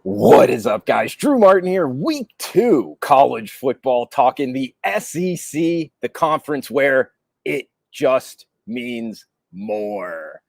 What is up, guys? Drew Martin here. Week 2 college football, talking the SEC, the conference where it just means more.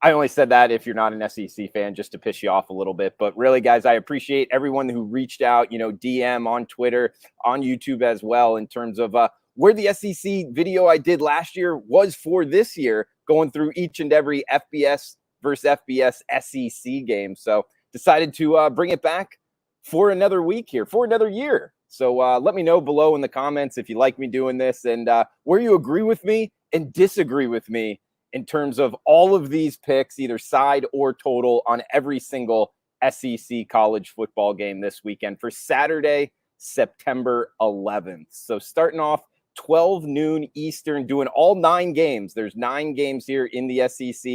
I only said that if you're not an SEC fan, just to piss you off a little bit. But really, guys, I appreciate everyone who reached out, DM on Twitter, on YouTube as well, in terms of where the SEC video I did last year was for this year, going through each and every FBS versus FBS SEC game. So decided to bring it back for another week here, for another year. So let me know below in the comments if you like me doing this and where you agree with me and disagree with me in terms of all of these picks, either side or total, on every single SEC college football game this weekend for Saturday, September 11th. So starting off 12 noon Eastern, doing all 9 games. There's 9 games here in the SEC.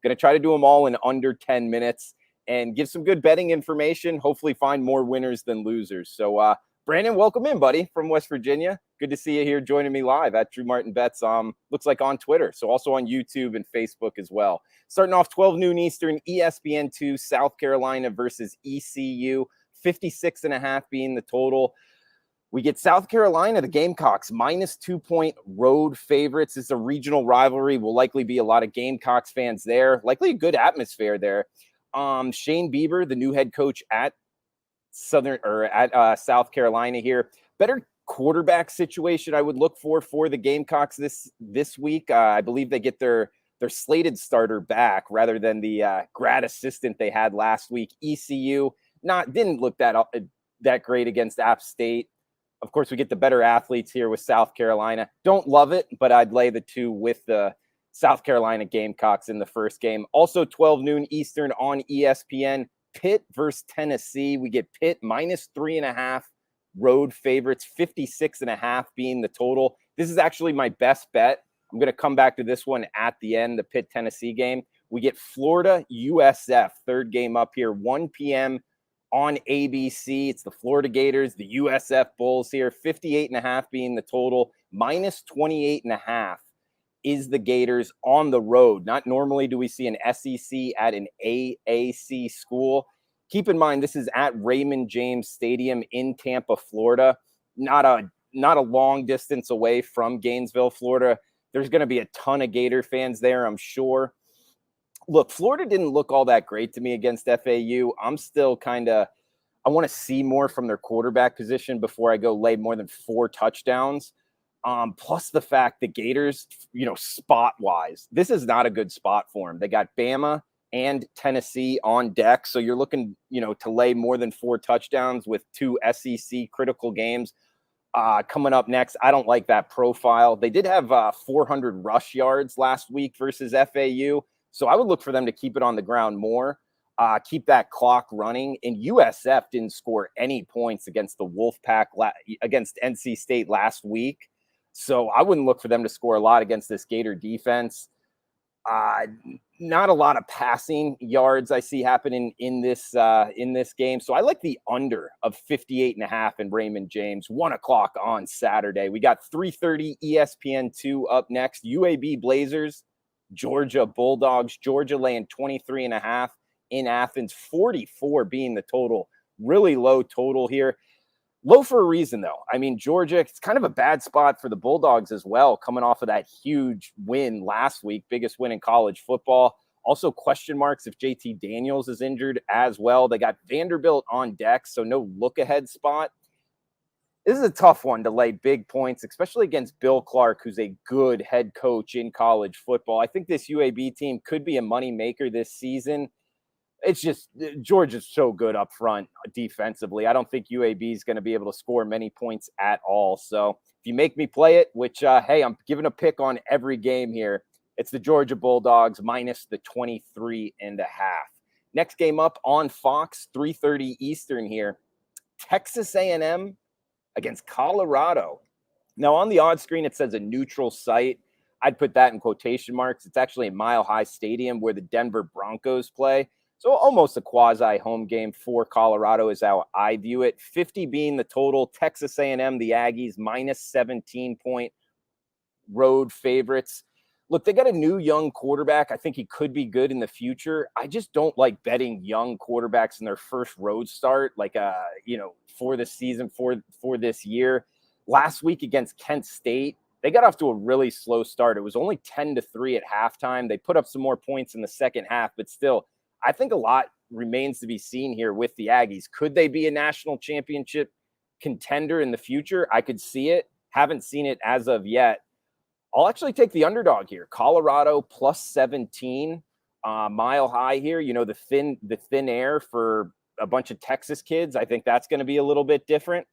Going to try to do them all in under 10 minutes and give some good betting information, hopefully find more winners than losers. So, Brandon, welcome in, buddy, from West Virginia. Good to see you here joining me live at Drew Martin Bets. Looks like on Twitter, so also on YouTube and Facebook as well. Starting off 12 noon Eastern, ESPN2, South Carolina versus ECU, 56.5 being the total. We get South Carolina, the Gamecocks, minus 2-point road favorites. It's a regional rivalry. Will likely be a lot of Gamecocks fans there. Likely a good atmosphere there. Shane Bieber, the new head coach at South Carolina here. Better quarterback situation I would look for the Gamecocks this week. I believe they get their slated starter back rather than the grad assistant they had last week. ECU didn't look that great against App State. Of course, we get the better athletes here with South Carolina. Don't love it, but I'd lay the 2 with the South Carolina Gamecocks in the first game. Also 12 noon Eastern on ESPN, Pitt versus Tennessee. We get Pitt minus 3.5 road favorites, 56.5 being the total. This is actually my best bet. I'm going to come back to this one at the end, the Pitt-Tennessee game. We get Florida USF, third game up here, 1 p.m. on ABC. It's the Florida Gators, the USF Bulls here, 58.5 being the total, minus 28.5 is the Gators on the road. Not normally do we see an SEC at an AAC school. Keep in mind, this is at Raymond James Stadium in Tampa, Florida. Not a long distance away from Gainesville, Florida. There's going to be a ton of Gator fans there, I'm sure. Look, Florida didn't look all that great to me against FAU. I'm still I want to see more from their quarterback position before I go lay more than 4 touchdowns. Plus the fact the Gators, spot-wise, this is not a good spot for them. They got Bama and Tennessee on deck, so you're looking, to lay more than 4 touchdowns with 2 SEC critical games coming up next. I don't like that profile. They did have 400 rush yards last week versus FAU, so I would look for them to keep it on the ground more, keep that clock running. And USF didn't score any points against the Wolfpack against NC State last week. So I wouldn't look for them to score a lot against this Gator defense. Not a lot of passing yards I see happening in this game. So I like the under of 58.5 in Raymond James, 1 o'clock on Saturday. We got 3:30 ESPN2 up next. UAB Blazers, Georgia Bulldogs. Georgia laying 23.5 in Athens, 44 being the total. Really low total here. Low for a reason, though. I mean, Georgia, it's kind of a bad spot for the Bulldogs as well, coming off of that huge win last week, biggest win in college football. Also, question marks if JT Daniels is injured as well. They got Vanderbilt on deck, so no look-ahead spot. This is a tough one to lay big points, especially against Bill Clark, who's a good head coach in college football. I think this UAB team could be a money maker this season. It's just Georgia's so good up front defensively. I don't think UAB is going to be able to score many points at all. So if you make me play it, which, hey, I'm giving a pick on every game here, it's the Georgia Bulldogs minus the 23.5. Next game up on Fox, 3:30 Eastern here, Texas A&M against Colorado. Now on the odds screen, it says a neutral site. I'd put that in quotation marks. It's actually a Mile High Stadium where the Denver Broncos play. So almost a quasi-home game for Colorado is how I view it. 50 being the total. Texas A&M, the Aggies, minus 17-point road favorites. Look, they got a new young quarterback. I think he could be good in the future. I just don't like betting young quarterbacks in their first road start, like for the season, for this year. Last week against Kent State, they got off to a really slow start. It was only 10-3 at halftime. They put up some more points in the second half, but still, I think a lot remains to be seen here with the Aggies. Could they be a national championship contender in the future? I could see it. Haven't seen it as of yet. I'll actually take the underdog here. Colorado plus 17, Mile High here. The thin air for a bunch of Texas kids. I think that's going to be a little bit different.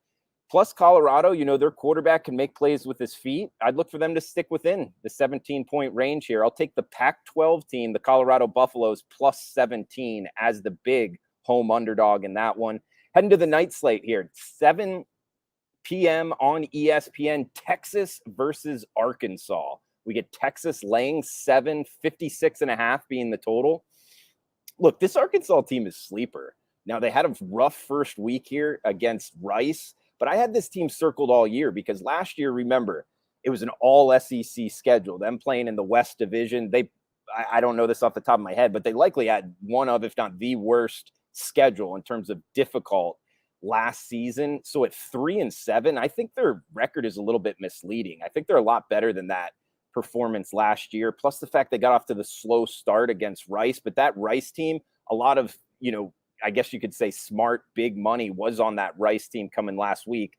Plus Colorado, their quarterback can make plays with his feet. I'd look for them to stick within the 17-point range here. I'll take the Pac-12 team, the Colorado Buffaloes, plus 17 as the big home underdog in that one. Heading to the night slate here, 7 p.m. on ESPN, Texas versus Arkansas. We get Texas laying 7, 56.5 being the total. Look, this Arkansas team is sleeper. Now, they had a rough first week here against Rice, but I had this team circled all year because last year, remember, it was an all SEC schedule. Them playing in the West Division. I don't know this off the top of my head, but they likely had one of, if not the worst schedule in terms of difficult last season. So at 3-7, I think their record is a little bit misleading. I think they're a lot better than that performance last year. Plus the fact they got off to the slow start against Rice, but that Rice team, a lot of, I guess you could say smart big money was on that Rice team coming last week.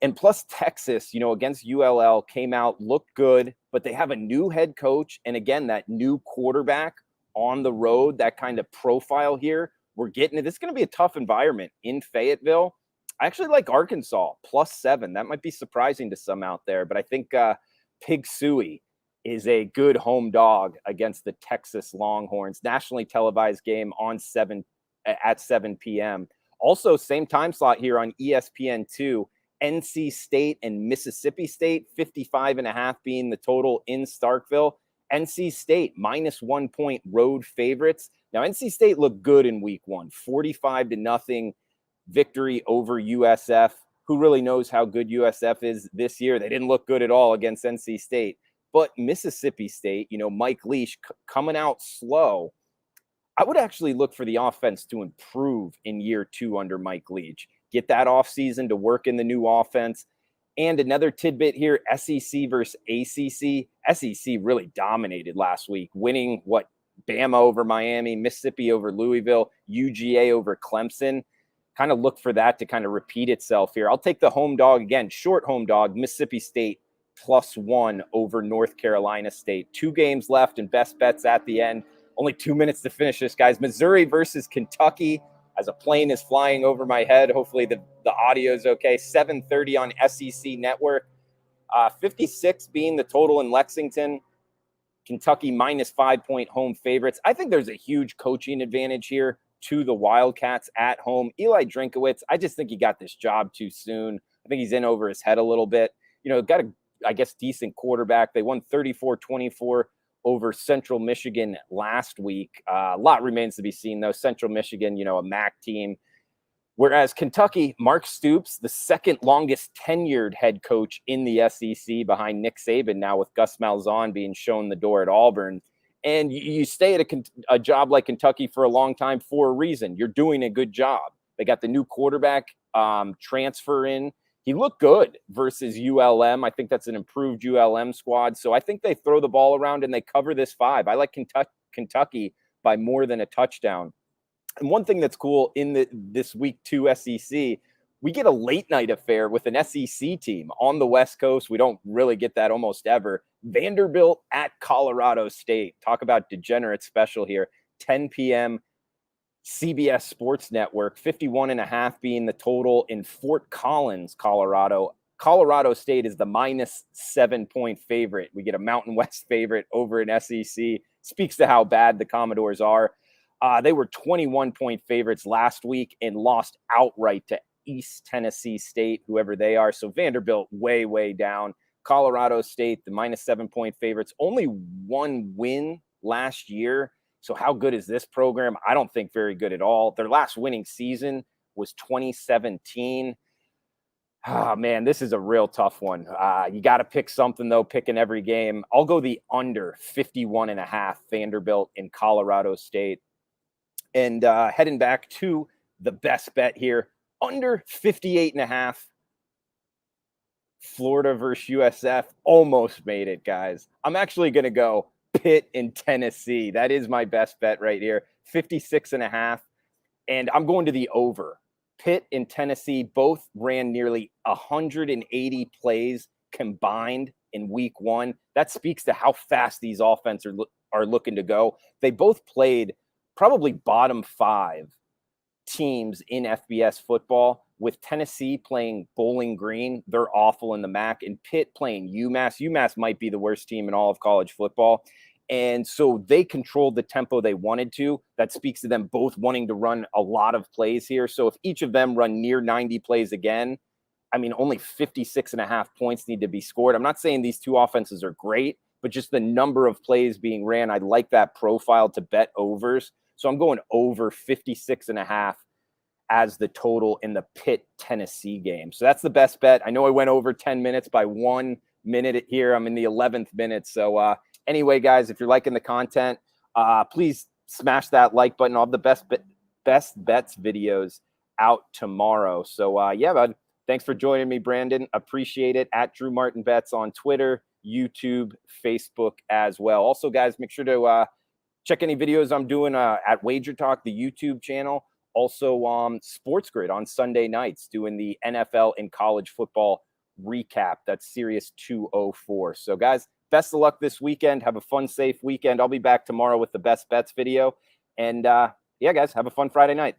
And plus Texas, against ULL came out, looked good, but they have a new head coach. And again, that new quarterback on the road, that kind of profile here. We're getting it. This is going to be a tough environment in Fayetteville. I actually like Arkansas plus 7. That might be surprising to some out there, but I think Pig Suey is a good home dog against the Texas Longhorns. Nationally televised game on 7 p.m. Also, same time slot here on ESPN2. NC State and Mississippi State, 55.5 being the total in Starkville. NC State minus 1 point road favorites. Now, NC State looked good in week 1, 45-0 victory over USF. Who really knows how good USF is this year? They didn't look good at all against NC State. But Mississippi State, Mike Leach coming out slow. I would actually look for the offense to improve in year 2 under Mike Leach. Get that offseason to work in the new offense. And another tidbit here, SEC versus ACC. SEC really dominated last week, winning Bama over Miami, Mississippi over Louisville, UGA over Clemson. Kind of look for that to kind of repeat itself here. I'll take the home dog again, short home dog, Mississippi State plus 1 over North Carolina State. 2 games left and best bets at the end. Only 2 minutes to finish this, guys. Missouri versus Kentucky. As a plane is flying over my head, hopefully the audio is okay. 7:30 on SEC Network. 56 being the total in Lexington. Kentucky minus 5 point home favorites. I think there's a huge coaching advantage here to the Wildcats at home. Eli Drinkowitz, I just think he got this job too soon. I think he's in over his head a little bit. Got a, decent quarterback. They won 34-24 over Central Michigan last week. A lot remains to be seen, though. Central Michigan, a MAC team. Whereas Kentucky, Mark Stoops, the second longest tenured head coach in the SEC behind Nick Saban now, with Gus Malzahn being shown the door at Auburn. And you stay at a job like Kentucky for a long time for a reason. You're doing a good job. They got the new quarterback transfer in. He looked good versus ULM. I think that's an improved ULM squad. So I think they throw the ball around and they cover this 5. I like Kentucky by more than a touchdown. And one thing that's cool in this week 2 SEC, we get a late night affair with an SEC team on the West Coast. We don't really get that almost ever. Vanderbilt at Colorado State. Talk about degenerate special here. 10 p.m. CBS Sports Network, 51.5 being the total in Fort Collins, Colorado. Colorado State is the minus 7 point favorite. We get a Mountain West favorite over in SEC. Speaks to how bad the Commodores are. They were 21 point favorites last week and lost outright to East Tennessee State, whoever they are. So Vanderbilt way, way down. Colorado State, the minus 7 point favorites, only 1 win last year. So how good is this program? I don't think very good at all. Their last winning season was 2017. Oh, man, this is a real tough one. You got to pick something, though, picking every game. I'll go the under 51.5 Vanderbilt in Colorado State. And heading back to the best bet here, under 58.5 Florida versus USF. Almost made it, guys. I'm actually going to go Pitt in Tennessee. That is my best bet right here, 56.5. And I'm going to the over. Pitt and Tennessee both ran nearly 180 plays combined in week one. That speaks to how fast these offenses are looking to go. They both played probably bottom 5 teams in FBS football, with Tennessee playing Bowling Green. They're awful in the MAC, and Pitt playing UMass. UMass might be the worst team in all of college football. And so they controlled the tempo they wanted to. That speaks to them both wanting to run a lot of plays here. So if each of them run near 90 plays again, I mean, only 56.5 points need to be scored. I'm not saying these two offenses are great, but just the number of plays being ran, I like that profile to bet overs. So I'm going over 56.5 as the total in the Pitt Tennessee game. So that's the best bet. I know I went over 10 minutes by 1 minute here. I'm in the 11th minute. So anyway, guys, if you're liking the content, please smash that like button. I'll have the best bets videos out tomorrow. So yeah, bud, thanks for joining me, Brandon. Appreciate it. At Drew Martin Bets on Twitter, YouTube, Facebook as well. Also, guys, make sure to check any videos I'm doing at Wager Talk, the YouTube channel. Also, Sports Grid on Sunday nights, doing the NFL and college football recap. That's Series 204. So, guys, best of luck this weekend. Have a fun, safe weekend. I'll be back tomorrow with the best bets video. And, yeah, guys, have a fun Friday night.